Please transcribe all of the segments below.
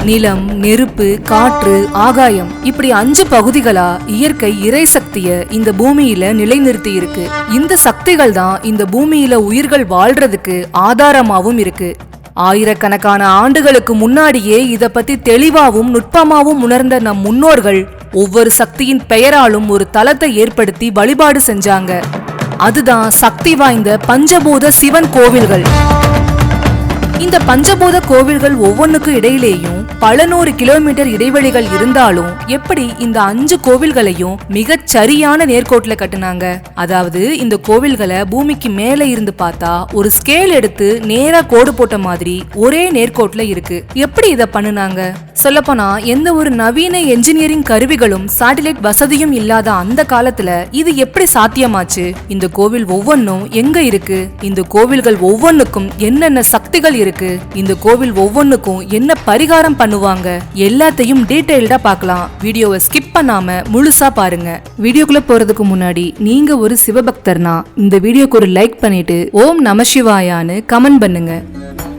நிலம், நெருப்பு, காற்று, ஆகாயம் இப்படி 5 பகுதிகளா இயற்கை இறை சக்திய இந்த பூமியில நிலைநிறுத்தி இருக்கு. இந்த சக்திகள் தான் இந்த பூமியில உயிர்கள் வாழ்றதுக்கு ஆதாரமாவும் இருக்கு. ஆயிரக்கணக்கான ஆண்டுகளுக்கு முன்னாடியே இத பத்தி தெளிவாவும் நுட்பமாவும் உணர்ந்த நம் முன்னோர்கள் ஒவ்வொரு சக்தியின் பெயராலும் ஒரு தலத்தை ஏற்படுத்தி வழிபாடு செஞ்சாங்க. அதுதான் சக்தி வாய்ந்த பஞ்சபூத சிவன் கோவில்கள். இந்த பஞ்சபூத கோவில்கள் ஒவ்வொன்றுக்கு இடையிலேயும் பல 100 கிலோமீட்டர் இடைவெளிகள் இருந்தாலும் எப்படி இந்த 5 கோவில்களையும் மிகச் சரியான நேர்கோட்டில் கட்டுனாங்க? அதாவது இந்த கோவில்களை பூமிக்கு மேல இருந்து பார்த்தா ஒரு ஸ்கேல் எடுத்து நேரா கோடு போட்ட மாதிரி ஒரே நேர்கோட்டில் இருக்கு. எப்படி இதை பண்ணுனாங்க? சொல்லப்போனா எந்த ஒரு நவீன என்ஜினியரிங் கருவிகளும் சேட்டலைட் வசதியும் இல்லாத அந்த காலத்துல இது எப்படி சாத்தியமாச்சு? இந்த கோவில் ஒவ்வொன்றும் எங்க இருக்கு? இந்த கோவில்கள் ஒவ்வொன்றுக்கும் என்னென்ன சக்திகள் இருக்கு? இந்த கோவில் ஒவ்வொன்றுக்கும் என்ன பரிகாரம் பண்ணுவாங்க? எல்லாத்தையும் டீடைல்டா பார்க்கலாம். வீடியோவை ஸ்கிப் பண்ணாம முழுசா பாருங்க. வீடியோக்குள்ள போறதுக்கு முன்னாடி நீங்க ஒரு சிவபக்தர்னா இந்த வீடியோக்கு ஒரு லைக் பண்ணிட்டு ஓம் நம சிவாயான்னு கமெண்ட் பண்ணுங்க.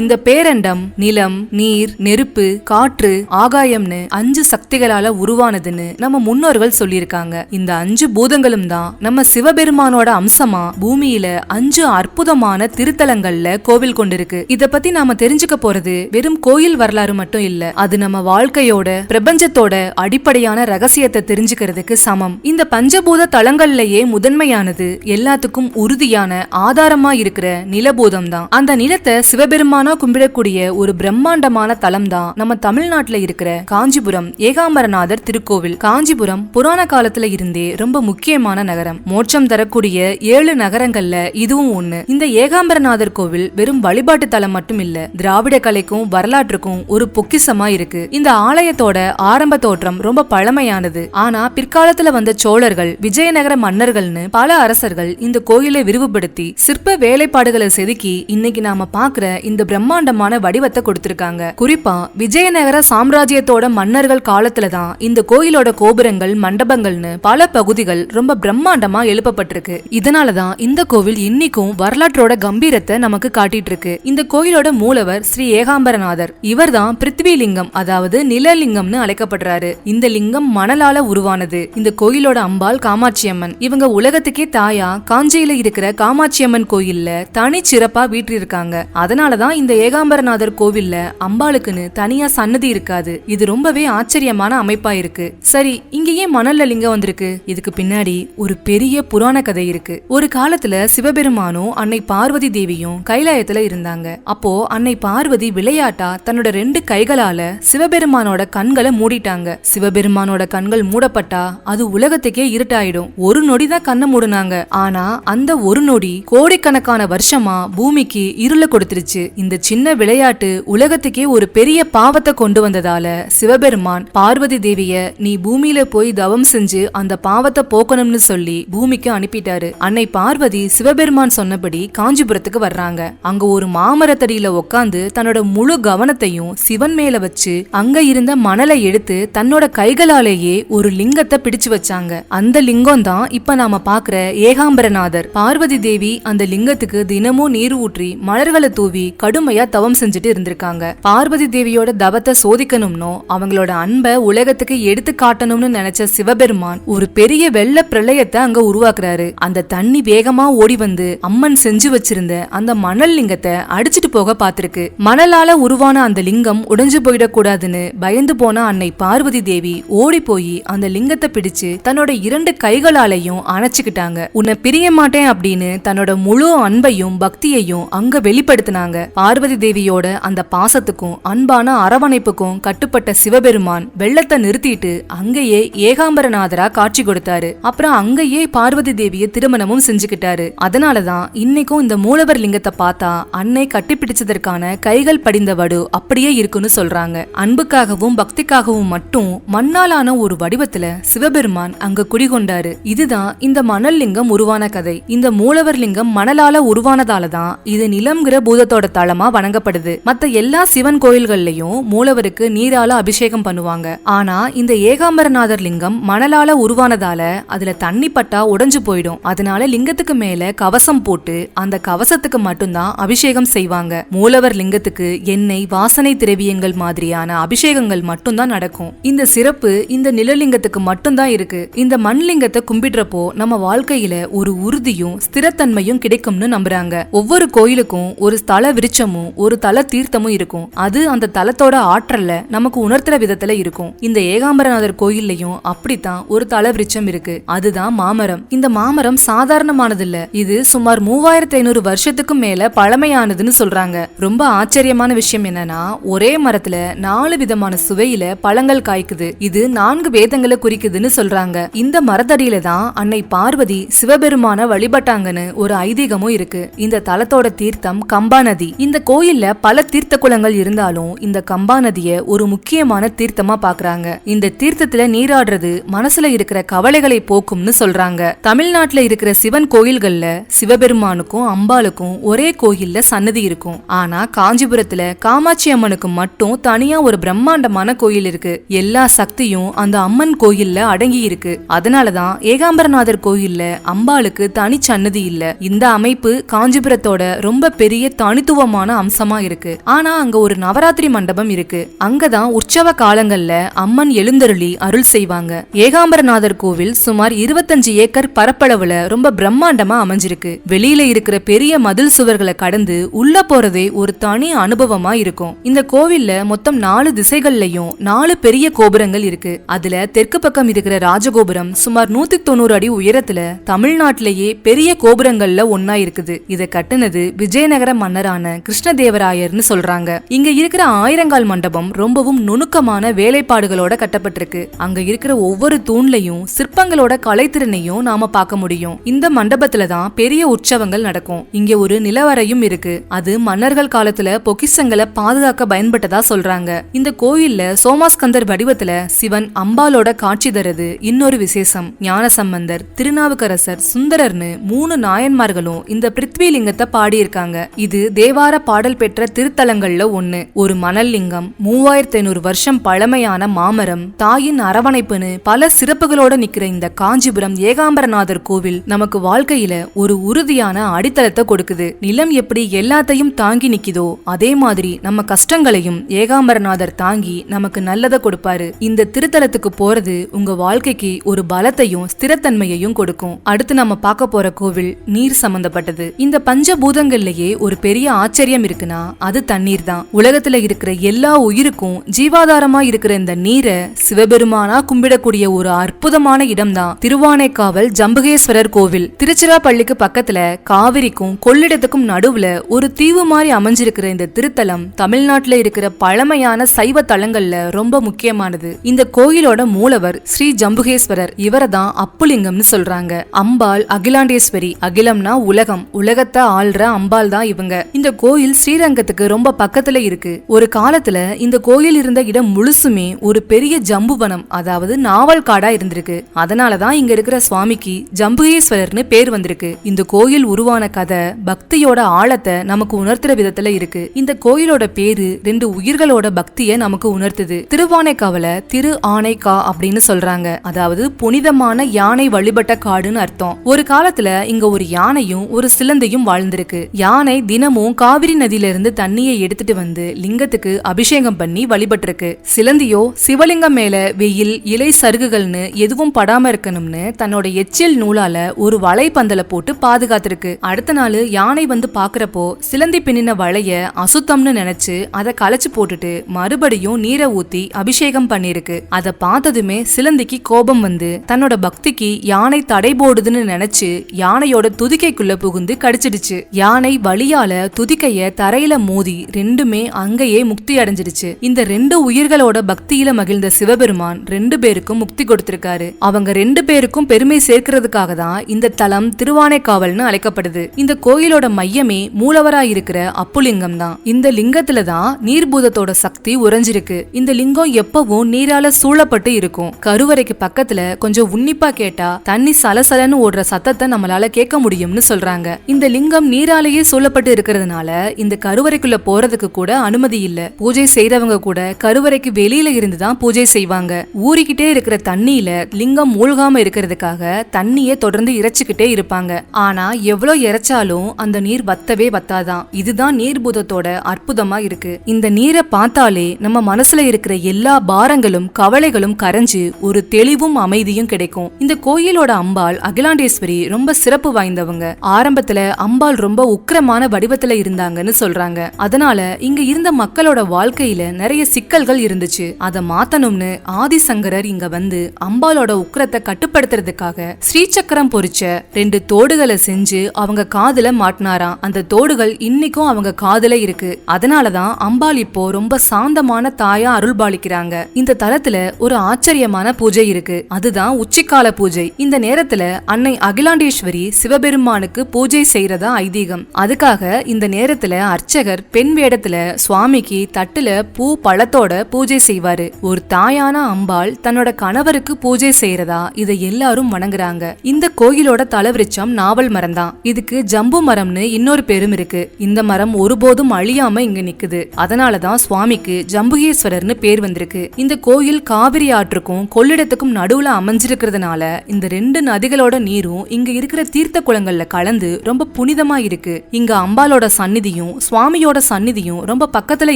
இந்த பேரண்டம் நிலம், நீர், நெருப்பு, காற்று, ஆகாயம்னு 5 சக்திகளால உருவானதுன்னு நம்ம முன்னோர்கள் சொல்லியிருக்காங்க. இந்த 5 பூதங்களும் தான் நம்ம சிவபெருமானோட அம்சமா பூமியில 5 அற்புதமான திருத்தலங்கள்ல கோவில் கொண்டிருக்கு. இத பத்தி நாம தெரிஞ்சுக்க போறது வெறும் கோயில் வரலாறு மட்டும் இல்ல, அது நம்ம வாழ்க்கையோட பிரபஞ்சத்தோட அடிப்படையான ரகசியத்தை தெரிஞ்சுக்கிறதுக்கு சமம். இந்த பஞ்சபூத தலங்கள்லயே முதன்மையானது எல்லாத்துக்கும் உறுதியான ஆதாரமா இருக்கிற நிலபூதம் தான். அந்த நிலத்தை சிவபெருமான கும்பிடக்கூடிய ஒரு பிரம்மாண்டமான தலம் தான் நம்ம தமிழ்நாட்டுல இருக்கிற காஞ்சிபுரம் ஏகாம்பரநாதர் திருக்கோவில். காஞ்சிபுரம் புராண காலத்துல இருந்தே ரொம்ப முக்கியமான நகரம். மோட்சம் தரக்கூடிய 7 நகரங்கள்ல இதுவும் ஒண்ணு. இந்த ஏகாம்பரநாதர் கோவில் வெறும் வழிபாட்டு தலம் மட்டும் இல்ல, திராவிட கலைக்கும் வரலாற்றுக்கும் ஒரு பொக்கிசமா இருக்கு. இந்த ஆலயத்தோட ஆரம்ப தோற்றம் ரொம்ப பழமையானது. ஆனா பிற்காலத்துல வந்த சோழர்கள், விஜயநகர மன்னர்கள்னு பல அரசர்கள் இந்த கோயிலை விரிவுபடுத்தி சிற்ப வேலைப்பாடுகளை செதுக்கி இன்னைக்கு நாம பாக்குற இந்த பிரம்மாண்டமான வடிவத்தை கொடுத்திருக்காங்க. குறிப்பா விஜயநகர சாம்ராஜ்யத்தோட மன்னர்கள் காலத்துலதான் இந்த கோயிலோட கோபுரங்கள், மண்டபங்கள்னு பல பகுதிகள் ரொம்ப பிரம்மாண்டமா எழுப்பப்பட்டிருக்கு. இதனாலதான் இந்த கோவில் இன்னைக்கும் வரலாற்றோட கம்பீரத்தை நமக்கு காட்டிட்டு இருக்கு. இந்த கோயிலோட மூலவர் ஸ்ரீ ஏகாம்பரநாதர். இவர் தான் பிருத்வி லிங்கம், அதாவது நிலலிங்கம்னு அழைக்கப்படுறாரு. இந்த லிங்கம் மணலால உருவானது. இந்த கோயிலோட அம்பாள் காமாட்சியம்மன். இவங்க உலகத்துக்கே தாயா காஞ்சியில இருக்கிற காமாட்சியம்மன் கோயில்ல தனி சிறப்பா வீற்றிருக்காங்க. அதனாலதான் இந்த ஏகாம்பரநாதர் கோவில்ல அம்பாளுக்குன்னு தனியா சன்னதி இருக்காது. இது ரொம்பவே ஆச்சரியமான அமைப்பா இருக்கு. சரி, இங்க ஏன் மணல்ல லிங்கம் வந்திருக்கு? இதுக்கு பின்னாடி ஒரு பெரிய புராண கதை இருக்கு. ஒரு காலத்துல சிவபெருமானும் அன்னை பார்வதி தேவியும் கைலாயத்துல இருந்தாங்க. அப்போ அன்னை பார்வதி விளையாட்டா தன்னோட 2 கைகளால சிவபெருமானோட கண்களை மூடிட்டாங்க. சிவபெருமானோட கண்கள் மூடப்பட்டா அது உலகத்துக்கே இருட்டாயிடும். ஒரு நொடி தான் கண்ணை மூடுனாங்க. ஆனா அந்த ஒரு நொடி கோடிக்கணக்கான வருஷமா பூமிக்கு இருள கொடுத்துருச்சு. இந்த சின்ன விளையாட்டு உலகத்துக்கே ஒரு பெரிய பாவத்தை கொண்டு வந்ததால சிவபெருமான் பார்வதி தேவிய நீ பூமியில போய் தவம் செஞ்சு அந்த பாவத்தை போக்கணும்னு சொல்லி பூமிக்கு அனுப்பிட்டாரு. அன்னை பார்வதி சிவபெருமான் சொன்னபடி காஞ்சிபுரத்துக்கு வர்றாங்க. அங்க ஒரு மாமரத்தடியில உட்காந்து தன்னோட முழு கவனத்தையும் சிவன் மேல வச்சு அங்க இருந்த மணலை எடுத்து தன்னோட கைகளாலேயே ஒரு லிங்கத்தை பிடிச்சு வச்சாங்க. அந்த லிங்கம் தான் இப்ப நாம பாக்குற ஏகாம்பரநாதர். பார்வதி தேவி அந்த லிங்கத்துக்கு தினமும் நீர் ஊற்றி மலர்களை தூவி கடுமையா தவம் செஞ்சுட்டு இருந்திருக்காங்க. பார்வதி தேவியோட தவத்தை சோதிக்கணும்னோ அவங்களோட அன்பை உலகத்துக்கு எடுத்து காட்டணும்னு நினைச்ச சிவபெருமான் ஒரு பெரிய வெள்ள பிரளயத்தை அங்க உருவாக்குறாரு. அந்த தண்ணி வேகமா ஓடி வந்து அம்மன் செஞ்சு வச்சிருந்த அந்த மணல் லிங்கத்தை அடிச்சுட்டு போக பாத்திருக்கு. மணலால உருவான அந்த லிங்கம் உடைஞ்சு போயிடக்கூடாதுன்னு பயந்து போன அன்னை பார்வதி தேவி ஓடி போய் அந்த லிங்கத்தை பிடிச்சு தன்னோட 2 கைகளாலையும் அணைச்சுக்கிட்டாங்க. உன்னை பிரிய மாட்டேன் அப்படின்னு தன்னோட முழு அன்பையும் பக்தியையும் அங்க வெளிப்படுத்தினாங்க. பார்வதி தேவியோட அந்த பாசத்துக்கும் அன்பான அரவணைப்புக்கும் கட்டுப்பட்ட சிவபெருமான் வெள்ளத்தை நிறுத்திட்டு அங்கேயே ஏகாம்பரநாதரா காட்சி கொடுத்தாரு. அப்புறம் அங்கேயே பார்வதி தேவிய திருமணமும் செஞ்சுக்கிட்டாரு. அதனாலதான் இன்னைக்கும் இந்த மூலவர் லிங்கத்தை பார்த்தா அன்னை கட்டிப்பிடிச்சதற்கான கைகள் படிந்த வடு அப்படியே இருக்குன்னு சொல்றாங்க. அன்புக்காகவும் பக்திக்காகவும் மட்டும் மண்ணாலான ஒரு வடிவத்துல சிவபெருமான் அங்க குடிகொண்டாரு. இதுதான் இந்த மணல் லிங்கம் உருவான கதை. இந்த மூலவர் லிங்கம் மணலால உருவானதாலதான் இது நிலம்ங்கிற பூதத்தோட தளமா தெய்வமா வணங்கப்படுது. மத்த எல்லா சிவன் கோயில்கள்லயும் மூலவருக்கு நீரால அபிஷேகம் பண்ணுவாங்க. ஆனா இந்த ஏகாம்பரநாதர் லிங்கம் மணலால உருவானதால அதுல தண்ணி பட்டா உடைஞ்சு போயிடும். அதனால லிங்கத்துக்கு மேல கவசம் போட்டு அந்த கவசத்துக்கு மட்டும்தான் அபிஷேகம் செய்வாங்க. மூலவர் லிங்கத்துக்கு எண்ணெய், வாசனை திரவியங்கள் மாதிரியான அபிஷேகங்கள் மட்டும்தான் நடக்கும். இந்த சிறப்பு இந்த நிலலிங்கத்துக்கு மட்டும்தான் இருக்கு. இந்த மண் லிங்கத்தை கும்பிடுறப்போ நம்ம வாழ்க்கையில ஒரு உறுதியும் ஸ்திரத்தன்மையும் கிடைக்கும்னு நம்புறாங்க. ஒவ்வொரு கோயிலுக்கும் ஒரு ஸ்தல விருட்சமும் ஒரு தல தீர்த்தமும் இருக்கும். அது அந்த தலத்தோட ஆற்றல்ல நமக்கு உணர்த்துற விதத்துல இருக்கும். இந்த ஏகாம்பரநாதர் கோயில்லையும் அப்படித்தான் ஒரு தல விருட்சம் இருக்கு. அதுதான் மாமரம். இந்த மாமரம் சாதாரணமானது இல்ல. இது சுமார் 3500 வருஷத்துக்கும் மேல பழமையானதுன்னு சொல்றாங்க. ரொம்ப ஆச்சரியமான விஷயம் என்னன்னா, ஒரே மரத்துல 4 விதமான சுவையில பழங்கள் காய்க்குது. இது 4 வேதங்களை குறிக்குதுன்னு சொல்றாங்க. இந்த மரத்தடியில தான் அன்னை பார்வதி சிவபெருமான வழிபட்டாங்கன்னு ஒரு ஐதீகமும் இருக்கு. இந்த தலத்தோட தீர்த்தம் கம்பா நதி. இந்த கோயில்ல பல தீர்த்த குளங்கள் இருந்தாலும் இந்த கம்பா நதிய ஒரு முக்கியமான தீர்த்தமா பாக்குறாங்க. இந்த தீர்த்தத்துல நீராடுறது மனசுல இருக்கிற கவலைகளை போக்கும்னு சொல்றாங்க. தமிழ்நாட்டுல இருக்கிற சிவன் கோயில்கள்ல சிவபெருமானுக்கும் அம்பாளுக்கும் ஒரே கோயில்ல சன்னதி இருக்கும். ஆனா காஞ்சிபுரத்துல காமாட்சி அம்மனுக்கு மட்டும் தனியா ஒரு பிரம்மாண்டமான கோயில் இருக்கு. எல்லா சக்தியும் அந்த அம்மன் கோயில்ல அடங்கி இருக்கு. அதனாலதான் ஏகாம்பரநாதர் கோயில்ல அம்பாளுக்கு தனி சன்னதி இல்ல. இந்த அமைப்பு காஞ்சிபுரத்தோட ரொம்ப பெரிய தனித்துவமான அம்சமா இருக்கு. ஆனா அங்க ஒரு நவராத்திரி மண்டபம் இருக்கு. அங்கதான் உற்சவ காலங்கள்ல அம்மன் எழுந்தருளி அருள் செய்வாங்க. ஏகாம்பரநாதர் கோவில் சுமார் 25 ஏக்கர் பரப்பளவுல ரொம்ப பிரம்மாண்டமா அமைஞ்சிருக்கு. வெளியில இருக்கிற பெரிய மதில் சுவர்களை கடந்து உள்ள போறதே ஒரு தனி அனுபவமா இருக்கும். இந்த கோவில்ல மொத்தம் 4 திசைகள்லயும் 4 பெரிய கோபுரங்கள் இருக்கு. அதுல தெற்கு பக்கம் இருக்கிற ராஜகோபுரம் சுமார் 190 அடி உயரத்துல தமிழ்நாட்டிலேயே பெரிய கோபுரங்கள்ல ஒன்னா இருக்குது. இத கட்டுனது விஜயநகர மன்னரான கிருஷ்ணதேவராயர்னு சொல்றாங்க. இங்க இருக்கிற ஆயிரங்கால் மண்டபம் ரொம்பவும் நுணுக்கமான வேலைப்பாடுகளோட கட்டப்பட்டிருக்கு. அங்க இருக்கிற ஒவ்வொரு தூண்லையும் சிற்பங்களோட கலைத்திறனையும் நாம பார்க்க முடியும். இந்த மண்டபத்துல தான் பெரிய உற்சவங்கள் நடக்கும். இங்க ஒரு நிலவரையும் இருக்கு. அது மன்னர்கள் காலத்துல பொக்கிஷங்களை பாதுகாக்க பயன்பட்டதா சொல்றாங்க. இந்த கோயில்ல சோமாஸ்கந்தர் வடிவத்துல சிவன் அம்பாலோட காட்சி தருது இன்னொரு விசேஷம். ஞானசம்பந்தர், திருநாவுக்கரசர், சுந்தரர்னு 3 நாயன்மார்களும் இந்த பிருத்விலிங்கத்தை பாடியிருக்காங்க. இது தேவார பாடல் பெற்ற திருத்தலங்கள்ல ஒண்ணு. ஒரு மணல் லிங்கம், 3500 வருஷம் பழமையான மாமரம், தாயின் அரவணைப்புன்னு பல சிறப்புகளோட நிக்கிற இந்த காஞ்சிபுரம் ஏகாம்பரநாதர் கோவில் நமக்கு வாழ்க்கையில ஒரு உறுதியான அடித்தளத்தை கொடுக்குது. நிலம் எப்படி எல்லாத்தையும் தாங்கி நிக்குதோ அதே மாதிரி நம்ம கஷ்டங்களையும் ஏகாம்பரநாதர் தாங்கி நமக்கு நல்லதை கொடுப்பாரு. இந்த திருத்தலத்துக்கு போறது உங்க வாழ்க்கைக்கு ஒரு பலத்தையும் ஸ்திரத்தன்மையையும் கொடுக்கும். அடுத்து நம்ம பார்க்க போற கோவில் நீர் சம்பந்தப்பட்டது. இந்த பஞ்சபூதங்கள்லயே ஒரு பெரிய ஆச்சரியம் இருக்குன்னா அது தண்ணீர் தான். உலகத்துல இருக்கிற எல்லா உயிருக்கும் ஜீவாதாரமா இருக்கிற இந்த நீரை சிவபெருமானா கும்பிடக்கூடிய ஒரு அற்புதமான இடம் தான் திருவானைக்காவல் ஜம்புகேஸ்வரர் கோவில். திருச்சிராப்பள்ளிக்கு பக்கத்துல காவிரிக்கும் கொள்ளிடத்துக்கும் நடுவுல ஒரு தீவு மாதிரி அமைஞ்சிருக்கிற இந்த திருத்தலம் தமிழ்நாட்டுல இருக்கிற பழமையான சைவ தலங்கள்ல ரொம்ப முக்கியமானது. இந்த கோயிலோட மூலவர் ஸ்ரீ ஜம்புகேஸ்வரர். இவரை தான் அப்புலிங்கம்னு சொல்றாங்க. அம்பாள் அகிலாண்டேஸ்வரி. அகிலம்னா உலகம், உலகத்தை ஆள்ற அம்பாள் தான் இவங்க. இந்த கோயில் ஸ்ரீரங்கத்துக்கு ரொம்ப பக்கத்துல இருக்கு. ஒரு காலத்துல இந்த கோயில் இருந்த இடம் முழுசுமே ஒரு பெரிய ஜம்புவனம், அதாவது நாவல் காடா இருந்திருக்கு. அதனாலதான் இங்க இருக்கிற சுவாமிக்கு ஜம்புகேஸ்வரர்னு பேர் வந்திருக்கு. இந்த கோயில் உருவான கதை பக்தியோட ஆழத்தை நமக்கு உணர்த்துற விதத்துல இருக்கு. இந்த கோயிலோட பேரு 2 உயிர்களோட பக்திய நமக்கு உணர்த்துது. திருவானைக்காவல திரு ஆனைக்கா அப்படின்னு சொல்றாங்க. அதாவது புனிதமான யானை வழிபட்ட காடுன்னு அர்த்தம். ஒரு காலத்துல இங்க ஒரு யானையும் ஒரு சிலந்தையும் வாழ்ந்திருக்கு. யானை தினமும் காவிரி நதியில இருந்து தண்ணியை எடுத்துட்டு வந்து லிங்கத்துக்கு அபிஷேகம் பண்ணி வழிபட்டிருக்கு. சிலந்தியோ சிவலிங்கம் மேல வெயில், இலை சருகுகள்னு எதுவும் படாம இருக்கணும்னு தன்னோட எச்சில் நூலால ஒரு வலை பந்தல போட்டு பாதுகாத்திருக்கு. அடுத்த நாள் யானை வந்து பாக்குறப்போ சிலந்தி பின்னின வளைய அசுத்தம்னு நினைச்சு அதை களைச்சு போட்டுட்டு மறுபடியும் நீரை ஊத்தி அபிஷேகம் பண்ணிருக்கு. அதை பார்த்ததுமே சிலந்திக்கு கோபம் வந்து தன்னோட பக்திக்கு யானை தடை போடுதுன்னு நினைச்சு யானையோட துதிக்கைக்குள்ள புகுந்து கடிச்சிடுச்சு. யானை வலியால துதிக்கைய தரையில மோதி ரெண்டுமே அங்கேயே முக்தி அடைஞ்சிடுச்சு. இந்த 2 உயிர்களோட பக்தியில மகிழ்ந்த சிவபெருமான் 2 பேருக்கும் முக்தி கொடுத்திருக்காரு. அவங்க 2 பேருக்கும் பெருமை சேர்க்கிறதுக்காக தான் இந்த தலம் திருவானைக்காவல்னு அழைக்கப்படுது. இந்த கோயிலோட மையமே மூலவரா இருக்கிற அப்புலிங்கம் தான். இந்த லிங்கத்துல தான் நீர்பூதத்தோட சக்தி உறைஞ்சிருக்கு. இந்த லிங்கம் எப்பவும் நீரால சூழப்பட்டு இருக்கும். கருவறைக்கு பக்கத்துல கொஞ்சம் உன்னிப்பா கேட்டா தண்ணி சலசலன்னு ஓடுற சத்தத்தை நம்மளால கேட்க முடியும்னு சொல்றாங்க. இந்த லிங்கம் நீராலேயே சூழப்பட்டு இருக்கிறதுனால இந்த கருவறைக்குள்ள போறதுக்கு கூட அனுமதி இல்ல. பூஜை செய்யறவங்க கூட கருவறைக்கு வெளியில இருந்துதான் பூஜை செய்வாங்க. ஊறிக்கிட்டே இருக்கிற தண்ணியில லிங்கம் மூழ்காம இருக்கிறதுக்காக தண்ணியை தொடர்ந்து இறைச்சுக்கிட்டே இருப்பாங்க. ஆனா எவ்வளவு இறைச்சாலும் அந்த நீர் வத்தவே வத்தாதான். இதுதான் நீர்பூதத்தோட அற்புதமா இருக்கு. இந்த நீரை பார்த்தாலே நம்ம மனசுல இருக்கிற எல்லா பாரங்களும் கவலைகளும் கரைஞ்சு ஒரு தெளிவும் அமைதியும் கிடைக்கும். இந்த கோயிலோட அம்பாள் அகிலாண்டேஸ்வரி ரொம்ப சிறப்பு வாய்ந்தவங்க. ஆரம்பத்துல அம்பாள் ரொம்ப உக்கிரமான வடிவத்துல இருந்தாங்கன்னு சொல்றாங்க. அதனால இங்க இருந்த மக்களோட வாழ்க்கையில நிறைய சிக்கல்கள் இருந்துச்சு. அதை மாத்தணும்னு ஆதிசங்கரர் இங்க வந்து அம்பாலோட உக்கிரத்தை கட்டுப்படுத்துறதுக்காக ஸ்ரீசக்கரம் பொறிச்ச 2 தோடுகளை செஞ்சு அவங்க காதுல மாட்டினாராம். அந்த தோடுகள் இன்னைக்கும் அவங்க காதுல இருக்கு. அதனாலதான் அம்பாள் இப்போ ரொம்ப சாந்தமான தாயா அருள்பாலிக்கிறாங்க. இந்த தலத்துல ஒரு ஆச்சரியமான பூஜை இருக்கு. அதுதான் உச்சிக்கால பூஜை. இந்த நேரத்துல அன்னை அகிலாண்டேஸ்வரி சிவபெருமானுக்கு பூஜை செய்யறதா ஐதீகம். அதுக்காக இந்த நேரத்துல அர்ச்சகர் பெண் வேடத்துல சுவாமிக்கு தட்டுல பூ பழத்தோட பூஜை செய்வாரு. ஒரு தாயான அம்பாள் தன்னோட கணவருக்கு பூஜை செய்யறதா இதை எல்லாரும் வணங்குறாங்க. இந்த கோயிலோட தலவிருச்சம் நாவல் மரம் தான். இதுக்கு ஜம்பு மரம்னு இன்னொரு பேரும் இருக்கு. இந்த மரம் ஒருபோதும் அழியாம இங்க நிக்குது. அதனாலதான் சுவாமிக்கு ஜம்புகேஸ்வரர்னு பேர் வந்திருக்கு. இந்த கோயில் காவிரி ஆற்றுக்கும் கொள்ளிடத்துக்கும் நடுவுல அமைஞ்சிருக்கிறதுனால இந்த 2 நதிகளோட நீரும் இங்க இருக்கிற தீர்த்த குளங்கள்ல கலந்து ரொம்ப புனிதமா இருக்கு. இங்க அம்பாலோட சந்நிதியும் சுவாமியோட சந்நிதியும் ரொம்ப பக்கத்துல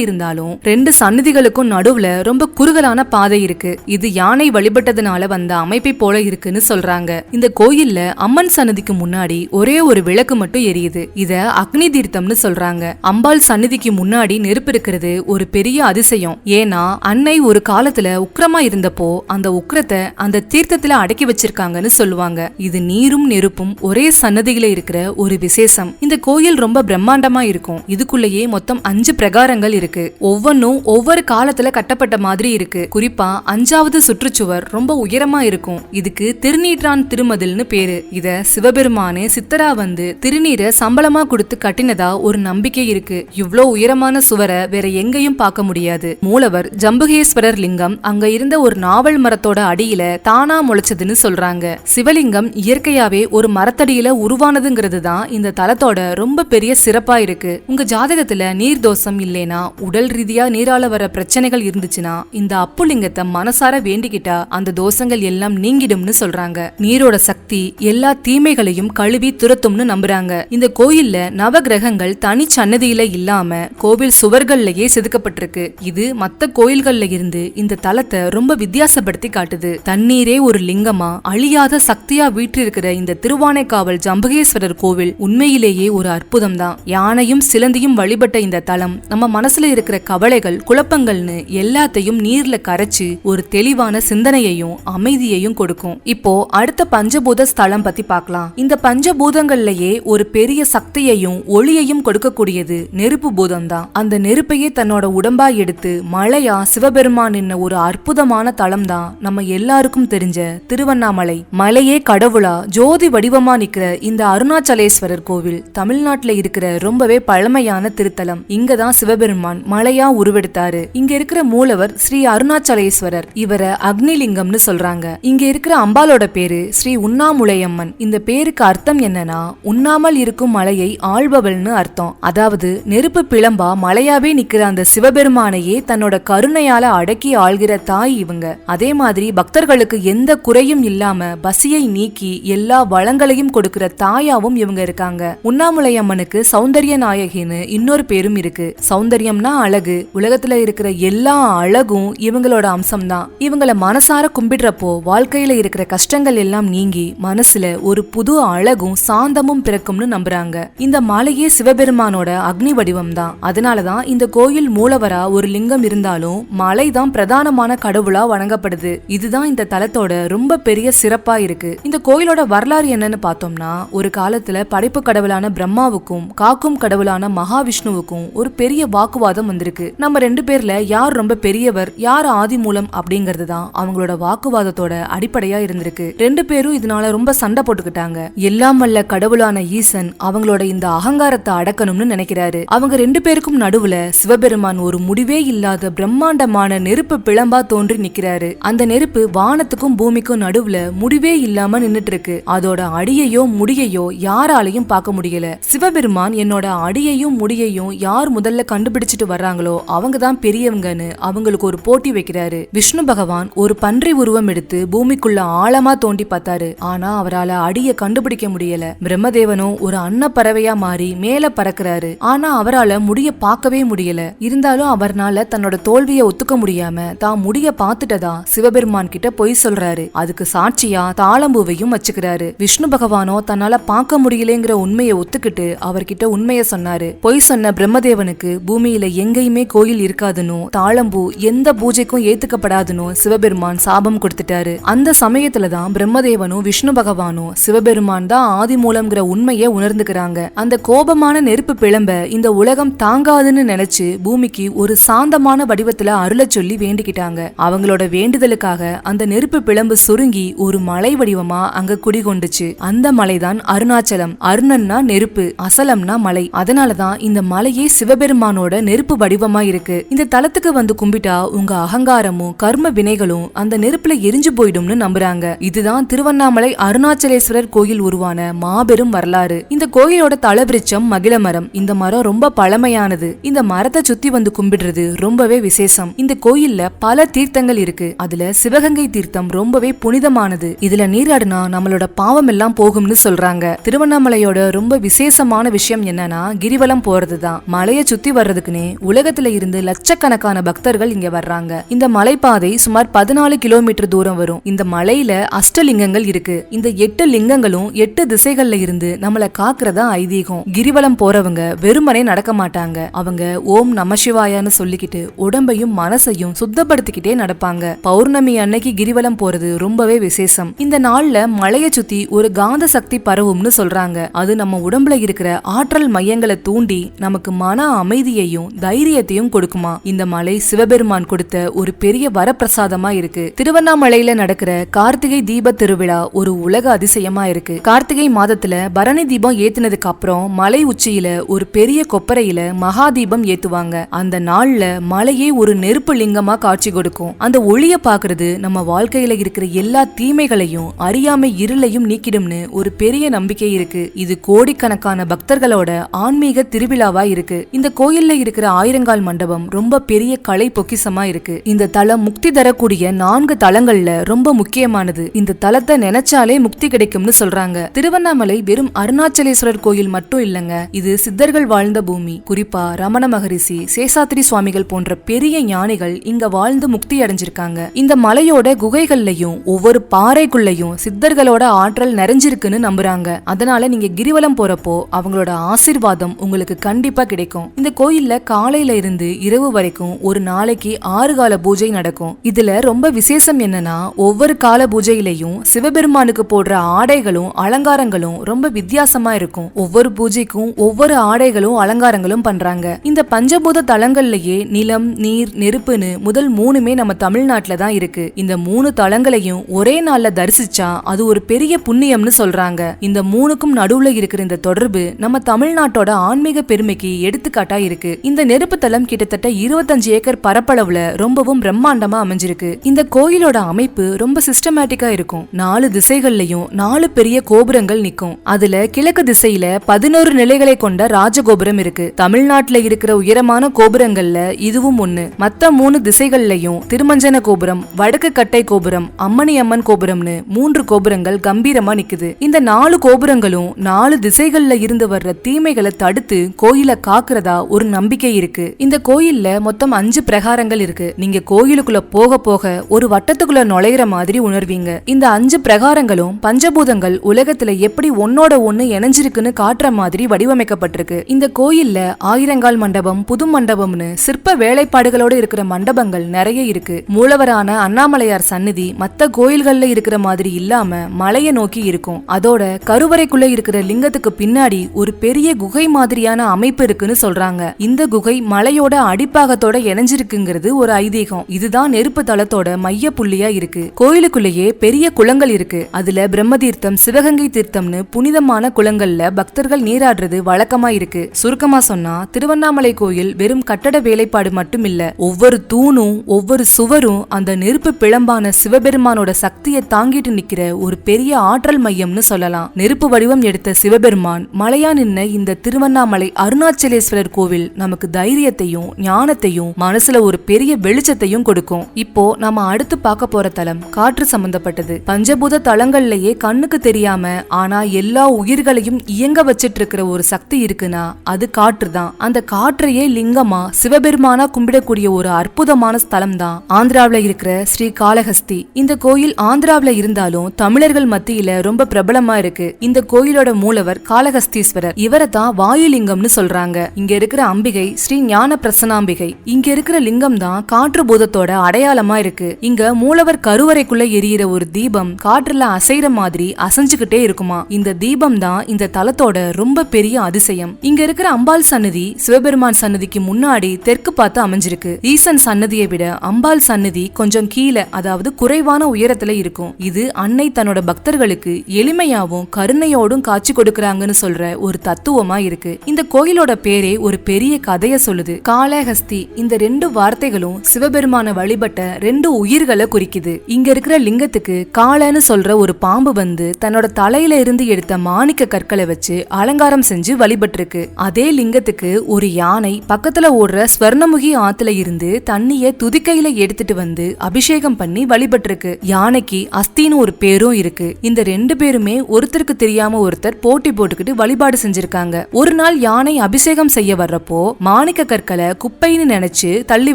இருந்தாலும் 2 சந்நிதிகளுக்கும் நடுவுல ரொம்ப குறுகலான பாதை இருக்கு. இது யானை வழிபட்டதுனால வந்த அமைப்பை போல இருக்குன்னு சொல்றாங்க. இந்த கோயில்ல அம்மன் சன்னதிக்கு முன்னாடி ஒரே ஒரு விளக்கு மட்டும் எரியுது. இத அக்னி தீர்த்தம்னு சொல்றாங்க. அம்பாள் சன்னதிக்கு முன்னாடி நெருப்பு இருக்கிறது ஒரு பெரிய அதிசயம். ஏன்னா அன்னை ஒரு காலத்துல உக்கிரமா இருந்தப்போ அந்த உக்கிரத்தை அந்த தீர்த்தத்துல அடக்கி வச்சிருக்காங்கன்னு சொல்லுவாங்க. இது நீரும் நெருப்பும் ஒரே சன்னதியில இருக்கிற ஒரு விசேஷம். இந்த கோயில் ரொம்ப பிரம்மாண்டமா இருக்கும். இதுக்குள்ளேயே மொத்தம் 5 பிரகாரங்கள் இருக்கு. ஒவ்வொன்னும் ஒவ்வொரு காலத்துல கட்டப்பட்ட மாதிரி இருக்கு. குறிப்பா 5வது சுற்றுச்சுவர் ரொம்ப உயரமா இருக்கும். இதுக்கு திருநீற்றான் திருமதில்னு பேரு. இத சிவபெருமானே சித்தரா வந்து திருநீரை சம்பளமா கொடுத்து கட்டினதா ஒரு நம்பிக்கை இருக்கு. இவ்ளோ உயரமான சுவரை வேற எங்கேயும் பார்க்க முடியாது. மூலவர் ஜம்புகேஸ்வரர் லிங்கம் அங்க இருந்த ஒரு நாவல் மரத்தோட அடியில தானா முளைச்சதுன்னு சொல்றாங்க. சிவலிங்கம் இயற்கையாவே ஒரு மரத்தடியில உருவானதுங்கிறது தான் இந்த தலத்தோட ரொம்ப பெரிய சிறப்பா இருக்கு. உங்க ஜாதகத்துல நீர் தோஷம் இல்லைனா, உடல் ரீதியா நீரால வர பிரச்சனைகள் இருந்துச்சுன்னா இந்த அப்புலிங்கத்தை மனசார வேண்டிக்கிட்டா அந்த தோஷங்கள் எல்லாம் நீங்கிடும்னு சொல்றாங்க. நீரோட சக்தி எல்லா தீமைகளையும் கழுவி துரத்தும்னு நம்புறாங்க. இந்த கோயில்ல நவ கிரகங்கள் தனி சன்னதியில இல்லாம கோவில் சுவர்கள்லயே செதுக்கப்பட்டிருக்கு. இது மத்த கோயில்கள்ல இருந்து இந்த தலத்தை ரொம்ப வித்தியாசப்படுத்தி காட்டுது. தண்ணீரே ஒரு லிங்கமா அழியாத சக்தியா வீற்றிருக்கிற இந்த திருவானைக்காவல் ஜம்புகேஸ்வரர் கோவில் உண்மையிலேயே ஒரு அற்புதம் தான். யானையும் சிலந்தியும் வழிபட்ட இந்த தலம் நம்ம மனசுல இருக்கிற கவலைகள் குழப்பங்கள்னு எல்லாத்தையும் நீர்ல கரைச்சு ஒரு தெளிவான சிந்தனையையும் அமைதியையும் கொடுக்கும். இப்போ அடுத்த பஞ்சபூத ஸ்தலம் பத்தி பார்க்கலாம். இந்த பஞ்சபூதங்கள்லயே ஒரு பெரிய சக்தியையும் ஒளியையும் கொடுக்கக்கூடியது நெருப்பு பூதம் தான். அந்த நெருப்பையே தன்னோட உடம்பா எடுத்து மழையா சிவபெருமான் என்ன ஒரு அற்புதமான தலம் தான் நம்ம எல்லாருக்கும் தெரிஞ்ச திருவண்ணாமலை. மலையே கடவுளா ஜோதி வடிவமா நிக்கிற இந்த அருணாச்சலேஸ்வரர் கோவில் தமிழ்நாட்டுல இருக்கிற ரொம்பவே பழமையான திருத்தலம். இங்கதான் சிவபெருமான் மலையா உருவெடுத்தாரு. இங்க இருக்கிற மூலவர் ஸ்ரீ அருணாச்சலேஸ்வரர். இவரை அக்னிலிங்கம்னு சொல்றாங்க. இங்க இருக்கிற அம்பாலோட பேரு ஸ்ரீ உண்ணாமுலையம்மன். இந்த பேருக்கு அர்த்தம் என்னன்னா உண்ணாமல் இருக்கும் மலையை ஆள்பவள்னு அர்த்தம். அதாவது நெருப்பு பிளம்பா மலையாவே நிக்கிற அந்த சிவபெருமானையே தன்னோட கருணையால அடக்கி ஆள்கிற தாய் இவங்க. அதே மாதிரி பக்தர்களுக்கு எந்த குறையும் இல்லாம பசியை நீக்கி எல்லா வளங்களையும் கொடுக்கிற தாயாவும் இவங்க இருக்காங்க. உண்ணாமுலையம்மனுக்கு சௌந்தர்ய நாயகின்னு இன்னொரு பேரும் இருக்கு. சௌந்தர்யம்னா அழகு. உலகத்துல இருக்கிற எல்லா அழகும் இவங்களோட அம்சம் தான். இவங்களை மனசார கும்பிடுறப்போ வாழ்க்கையில இருக்கிற கஷ்டங்கள் எல்லாம் நீங்கி மனசுல ஒரு புது அழகும் சாந்தமும் பிறக்கும்னு நம்புறாங்க. இந்த மலையே சிவபெருமானோட அக்னி வடிவம் தான். அதனாலதான் இந்த கோயில் மூலவரா ஒரு லிங்கம் இருந்தாலும் மலை தான் பிரதானமான கடவுளா வணங்கப்படுது. இதுதான் இந்த தலத்தோட ரொம்ப பெரிய சிறப்பா இருக்கு. இந்த கோயிலோட வரலாறு என்னன்னு பார்த்தோம்னா, ஒரு காலத்துல படைப்பு கடவுளான பிரம்மாவுக்கும் காக்கும் கடவுளான மகாவிஷ்ணுவுக்கும் ஒரு பெரிய வாக்குவாதம் வந்திருக்கு. நம்ம 2 பேர்ல யார் ரொம்ப பெரியவர், யார் ஆதி மூலம் அப்படிங்கிறது தான் அவங்களோட வாக்குவாதத்தோட அடிப்படையா இருந்திருக்கு. 2 பேரும் இதனால ரொம்ப சண்டை போட்டுக்கிட்டாங்க. எல்லாம் வல்ல கடவுளான ஈசன் அவங்களோட இந்த அகங்காரத்தை அடக்கணும்னு நினைக்கிறாரு. அவங்க 2 பேருக்கும் நடுவுல சிவபெருமான் ஒரு முடிவே இல்லாத பிரம்மாண்டமான நெருப்பு பிளம்பா தோன்றி நிக்கிறாரு. அந்த நெருப்பு வானத்துக்கும் பூமிக்கும் நடுவுல முடிவே இல்லாம நின்னுட்டு இருக்கு. அதோட அடியையோ முடியையோ யாராலையும் பார்க்க முடியல. சிவபெருமான் என்னோட அடியையும் முடியையும் யார் முதல்ல கண்டுபிடிச்சிட்டு வர்றாங்களோ அவங்க தான் பெரியவங்கன்னு அவங்களுக்கு ஒரு போட்டி வைக்கிறாரு. விஷ்ணு பகவான் ஒரு பன்றி உருவம் எடுத்து பூமிக்குள்ள ஆழமா தோண்டி பார்த்தாரு. ஆனா அவரால் அடிய கண்டுபிடிக்க முடியல. பிரம்மதேவனும் ஒரு அன்னப்பறவையா மாறி மேல பறக்கிறாரு. ஆனா அவரால் முடிய பார்க்கவே முடியல. இருந்தாலும் அவர்னால தன்னோட தோல்வியை ஒத்துக்க முடியாம தான் முடிய பார்த்துட்டதா சிவபெருமான் கிட்ட பொய் சொல்றாரு. அதுக்கு சாட்சியா தாளம்பூவையும் வச்சுக்கிறாரு. விஷ்ணு பகவானோ தன்னால பார்க்க முடியலங்கிற உண்மையை ஒத்துக்கிட்டு அவர்கிட்ட உண்மையை சொன்னாரு. பொய் சொன்ன பிரம்மதேவனுக்கு பூமியில எங்கேயுமே கோயில் இருக்காதுன்னு, தாளம்பூ எந்த பூஜைக்கும் ஏத்துக்கப்படாதுன்னு சிவபெருமான் சாபம் கொடுத்துட்டாரு. அந்த சமயத்துலதான் பிரம்மதேவனும் விஷ்ணு பகவானும் சிவபெருமான் தான் ஆதி மூலம்ங்கிற உண்மையை உணர்ந்துக்கிறாங்க. அந்த கோபமான நெருப்பு பிளம்ப இந்த உலகம் தாங்காதுன்னு நினைச்சு பூமிக்கு ஒரு சாந்தமான வடிவத்துல அருள சொல்லி வேண்டிக்கிட்டாங்க. அவங்களோட வேண்டுதலுக்காக அந்த நெருப்பு பிளம்பு சுருங்கி ஒரு மலை வடிவமா அங்க குடிகொண்டுச்சு. அந்த மலைதான் அருணாச்சலம். அருணன்னா நெருப்பு, அசலம்னா மலை. அதனாலதான் இந்த மலையே சிவபெருமானோட நெருப்பு வடிவமா இருக்கு. இந்த தலத்துக்கு வந்து கும்பிட்டா உங்க அகங்காரமும் கர்ம வினைகளும் அந்த நெருப்புல எரிஞ்சு போயிடும்னு நம்புறாங்க. இதுதான் திருவண்ணாமலை அருணாச்சலேஸ்வரர் கோயில் உருவான மாபெரும் வரலாறு. இந்த கோயிலோட தலவிருட்சம் மகிழ மரம். இந்த மரம் ரொம்ப பழமையானது. இந்த மரத்தை சுத்தி வந்து கும்பிடுறது ரொம்பவே விசேஷம். இந்த கோயில்ல பல தீர்த்தங்கள் இருக்கு. அதுல சிவகங்கை தீர்த்தம் ரொம்பவே புனிதமானது. இதுல நீராடினா நம்மளோட பாவம் எல்லாம் போகும்னு சொல்றாங்க. திருவண்ணாமலையோட ரொம்ப விசேஷமான விஷயம் என்னன்னா கிரிவலம் போறதுதான். மலையை சுத்தி வர்றதுக்குன்னே உலகத்துல இருந்து லட்சக்கணக்கான பக்தர்கள் இங்க வர்றாங்க. இந்த மலைப்பாதை சுமார் 14 கிலோமீட்டர் தூரம் வரும். இந்த மலையில அஷ்டலிங்கங்கள் இருக்கு. இந்த 8 லிங்கங்களும் 8 திசைகள்ல இருந்து நம்மள காக்குறதா ஐதீகம். கிரிவலம் போறவங்க வெறுமனே நடக்க மாட்டாங்க. அவங்க ஓம் நமசிவாயான்னு சொல்லிக்கிட்டு உடம்பையும் மனசையும் சுத்தப்படுத்திக்கிட்டே நடப்பாங்க. பௌர்ணமி அன்னைக்கு கிரிவலம் போறது ரொம்பவே விசேஷம். இந்த நாள்ல மலையை சுத்தி ஒரு காந்த சக்தி பரவும்னு சொல்றாங்க. அது நம்ம உடம்புல இருக்கிற ஆற்றல் மையங்களை தூண்டி நமக்கு மன அமைதியையும் தைரியத்தையும் கொடுக்குமா. இந்த மலை சிவபெருமான் கொடுத்த ஒரு பெரிய வரப்பிரசாதமா இருக்கு. திருவண்ணாமலையில நடக்கிற கார்த்திகை தீப திருவிழா ஒரு உலக அதிசயமா இருக்கு. கார்த்திகை மாதத்துல பரணி தீபம் ஏத்துனதுக்கு அப்புறம் மலை உச்சியில ஒரு பெரிய கொப்பரையில மகா தீபம் ஏத்துவாங்க. அந்த நாள்ல மலையே ஒரு நெருப்பு லிங்கமா காட்சி கொடுக்கும். அந்த ஒளிய பாக்குறது நம்ம வாழ்க்கையில இருக்கிற எல்லா தீமைகளையும் அறியாமை இருளையும் நீக்கிடும்னு ஒரு பெரிய நம்பிக்கை இருக்கு. இது கோடிக்கணக்கான பக்தர்களோட ஆன்மீக திருவிழாவா இருக்கு. இந்த கோயில்ல இருக்கிற ஆயிரங்கால் மண்டபம் ரொம்ப பெரிய கலை பொக்கிசமா இருக்கு. இந்த தலம் முக்தி தரக்கூடிய 4 தலங்கள்ல ரொம்ப முக்கியமானது. இந்த தலத்தை நினைச்சாலே முக்தி கிடைக்கும்னு சொல்றாங்க. திருவண்ணாமலை வெறும் அருணாச்சலேஸ்வரர் கோயில் மட்டும் இல்லங்க, இது சித்தர்கள் வாழ்ந்த பூமி. குறிப்பா ரமண மகரிஷி, சேஷாத்திரி சுவாமிகள் போன்ற பெரிய ஞானிகள் இங்க வாழ்ந்து முக்தி அடைஞ்சிருக்காங்க. இந்த மலையோட குகைகள்லயும் ஒவ்வொரு பாறைக்குள்ளையும் சித்தர்களோட ஆற்றல் நிறைஞ்சிருக்குன்னு நம்புறாங்க. அதனால நீங்க கிரிவலம் போறப்போ அவங்களோட ஆசீர்வாதம் உங்களுக்கு கண்டிப்பா கிடைக்கும். இந்த கோயில்ல காலையில இருந்து இரவு வரைக்கும் ஒரு நாளைக்கு 6 கால பூஜை நடக்கும். இதுல ரொம்ப விசேஷம் என்னன்னா ஒவ்வொரு கால பூஜையிலையும் சிவபெருமானுக்கு போடுற ஆடைகளும் அலங்காரங்களும் ரொம்ப வித்தியாசமா இருக்கும். ஒவ்வொரு பூஜைக்கும் ஒவ்வொரு ஆடைகளும் அலங்காரங்களும் பண்றாங்க. இந்த பஞ்சபூத தலங்கள்லயே நிலம், நீர், நெருப்புன்னு முதல் 3மே நம்ம தமிழ்நாட்டுல தான் இருக்கு. இந்த 3 தலங்களையும் ஒரே நாள்ல தரிசிச்சா அது ஒரு பெரிய புண்ணியம்னு சொல்றாங்க. இந்த 3க்கும் நடுவுல இருக்கிற இந்த தொடர்பு நம்ம தமிழ்நாட்டோட ஆன்மீக பெருமைக்கு எடுத்துக்காட்டா இருக்கு. இந்த நெருப்பு தலம் கிட்டத்தட்ட 25 ஏக்கர் பரப்பளவுல ரொம்பவும் பிரம்மாண்டமா அமைஞ்சிருக்கு. இந்த கோயிலோட அமைப்பு ரொம்ப சிஸ்டமேட்டிக்கா இருக்கும். 4 திசைகள்லயும் 4 பெரிய கோபுரங்கள் நிக்கும். அதுல கிழக்கு திசையில 11 நிலைகளை கொண்ட ராஜகோபுரம் இருக்கு. தமிழ்நாட்டுல இருக்கிற உயரமான கோபுரங்கள்ல இதுவும் ஒண்ணு. மத்த 3 திசைகள்லயும் திருமஞ்சன கோபுரம், வடக்கு கட்டை கோபுரம், அம்மணி அம்மன் கோபுரம்னு 3 கோபுரங்கள் கம்பீரமா நிக்குது. இந்த 4 கோபுரங்களும் 4 திசைகள்ல இருந்து வர்ற தீமைகளை தடுத்து கோயில காக்குறதா ஒரு நம்பிக்கை இருக்கு. இந்த கோயில்ல மொத்தம் 5 பிரகாரங்கள் இருக்கு. நீங்க கோயிலுக்குள்ள போக போக ஒரு வட்டத்துக்குள்ள நுழையிற மாதிரி உணர்வீங்க. இந்த 5 பிரகாரங்களும் பஞ்சபூதங்கள் உலகத்துல எப்படி ஒன்னோட ஒண்ணு இணைஞ்சிருக்குன்னு காட்டுற மாதிரி வடிவமைக்கப்பட்டிருக்கு. இந்த கோயில்ல ஆயிரங்கால் மண்டபம், புது மண்டபம்னு சிற்ப வேலைப்பாடுகளோட இருக்கிற மண்டபங்கள் நிறைய இருக்கு. மூலவரான அண்ணாமலையார் சந்நிதி மத்த கோயில்கள்ல இருக்கிற மாதிரி இல்லாம மலையை நோக்கி இருக்கும். அதோட கருவறைக்குள்ள இருக்கிற லிங்கத்துக்கு பின்னாடி ஒரு பெரிய குகை மாதிரியான அமைப்பு இருக்குன்னு சொல்றாங்க. இந்த குகை மலையோட அடிப்பாகத்தோட இணைஞ்சிருக்குங்கிறது ஒரு ஐதீகம். இதுதான் நெருப்பு தலத்தோட மைய புள்ளியா இருக்கு. கோயிலுக்குள்ளேயே பெரிய குளங்கள் இருக்கு. அதுல பிரம்ம தீர்த்தம், சிவகங்கை தீர்த்தம்னு புனிதமான குளங்கள்ல பக்தர்கள் நீராடுறது வழக்கமா இருக்கு. சுருக்கமா சொன்னா திருவண்ணாமலை கோயில் வெறும் கட்டட வேலைப்பாடு மட்டும் இல்ல, ஒவ்வொரு தூணும் ஒவ்வொரு சுவரும் அந்த நெருப்பு பிளம்பான சிவபெருமானோட சக்தியை தாங்கிட்டு நிக்கிற ஒரு பெரிய ஆற்றல் மையம்னு சொல்லலாம். நெருப்பு வடிவம் எடுத்த சிவபெருமான் மலையா நின்ன இந்த திருவண்ணாமலை திருவண்ணாமலை அருணாச்சலேஸ்வரர் கோவில் நமக்கு தைரியத்தையும் ஞானத்தையும் மனசுல ஒரு பெரிய வெளிச்சத்தையும் கொடுக்கும். இப்போ நம்ம அடுத்து பார்க்க போற தலம் காற்று சம்பந்தப்பட்டது. பஞ்சபூத தலங்கள்லயே கண்ணுக்கு தெரியாம ஆனா எல்லா உயிர்களையும் இயங்க வச்சிட்டு இருக்கிற ஒரு சக்தி இருக்குன்னா அது காற்று தான். அந்த காற்றையே லிங்கமா சிவபெருமானா கும்பிடக்கூடிய ஒரு அற்புதமான ஸ்தலம் தான் ஆந்திராவில இருக்கிற ஸ்ரீ காளஹஸ்தி. இந்த கோயில் ஆந்திராவில இருந்தாலும் தமிழர்கள் மத்தியில ரொம்ப பிரபலமா இருக்கு. இந்த கோயிலோட மூலவர் காளஹஸ்தீஸ்வரர். இவரை தான் வாயுலிங்கம்னு சொல்றாங்க. இங்க இருக்கிற அம்பிகை ஸ்ரீ ஞான பிரசனாம்பிகை. இங்க இருக்கிற லிங்கம் தான் காற்று பூதத்தோட அடையாளமா இருக்கு. இங்க மூலவர் கருவறைக்குள்ள எரியிற ஒரு தீபம் காற்றுல அசைற மாதிரி அசைஞ்சுகிட்டே இருக்குமா. இந்த தீபம் தான் இந்த தலத்தோட ரொம்ப பெரிய அதிசயம். இங்க இருக்கிற அம்பாள் சன்னதி சிவபெருமான் சன்னதிக்கு முன்னாடி தெற்கு பார்த்து அமைஞ்சிருக்கு. ஈசன் சன்னதியை விட அம்பாள் சன்னதி கொஞ்சம் கீழே, அதாவது குறைவான உயரத்துல இருக்கும். இது அன்னை தன்னோட பக்தர்களுக்கு எளிமையாவும் கருணையோடும் காட்சி கொடுக்கறாங்கன்னு சொல்ற ஒரு தத்துவமா இருக்கு. இந்த கோயிலோட பேரே ஒரு பெரிய கதைய சொல்லுது. காளஹஸ்தி இந்த ரெண்டு வார்த்தைகளும் சிவபெருமான வழிபட்ட ரெண்டு உயிர்களை குறிக்குது. இங்க இருக்கிற லிங்கத்துக்கு காளன்னு சொல்ற ஒரு பாம்பு வந்து தன்னோட தலையில இருந்து எடுத்த மாணிக்க கற்களை வச்சு அலங்காரம் செஞ்சு வழிபட்டிருக்கு. அதே லிங்கத்துக்கு ஒரு யானை பக்கத்துல ஓடுற ஸ்வர்ணமுகி ஆத்துல இருந்து தண்ணிய துதிக்கையில எடுத்துட்டு வந்து அபிஷேகம் பண்ணி வழிபட்டிருக்கு. யானைக்கு அஸ்தின்னு ஒரு பேரும் இருக்கு. இந்த ரெண்டு பேருமே ஒருத்தருக்கு தெரியாம ஒருத்தர் போட்டி போட்டுக்கிட்டு வழிபாடு செஞ்சிருக்காங்க. ஒரு நாள் யானை அபிஷேகம் செய்ய வர்றப்போ மாணிக்க கற்களை குப்பைன்னு நினைச்சு தள்ளி